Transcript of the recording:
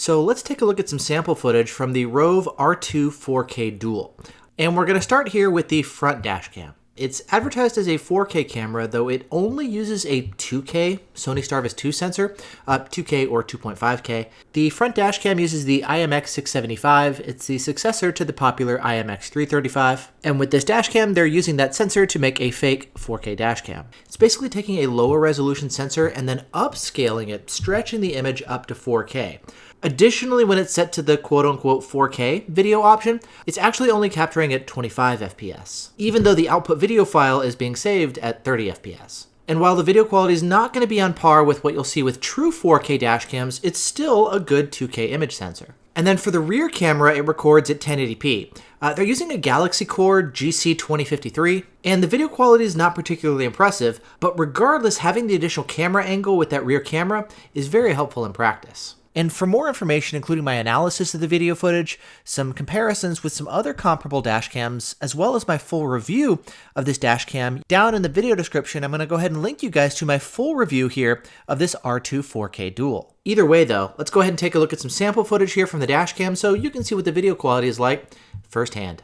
So let's take a look at some sample footage from the Rove R2-4K Dual. And we're going to start here with the front dash cam. It's advertised as a 4K camera, though it only uses a 2K Sony Starvis 2 sensor, 2K or 2.5K. The front dash cam uses the IMX675. It's the successor to the popular IMX335. And with this dash cam, they're using that sensor to make a fake 4K dash cam. It's basically taking a lower resolution sensor and then upscaling it, stretching the image up to 4K. Additionally, when it's set to the quote-unquote 4K video option, it's actually only capturing at 25 FPS, even though the output video file is being saved at 30 FPS. And while the video quality is not going to be on par with what you'll see with true 4K dash cams, it's still a good 2K image sensor. And then for the rear camera, it records at 1080p. They're using a Galaxy Core GC2053, and the video quality is not particularly impressive, but regardless, having the additional camera angle with that rear camera is very helpful in practice. And for more information, including my analysis of the video footage, some comparisons with some other comparable dashcams, as well as my full review of this dashcam, down in the video description, I'm going to go ahead and link you guys to my full review here of this R2-4K Dual. Either way though, let's go ahead and take a look at some sample footage here from the dashcam so you can see what the video quality is like firsthand.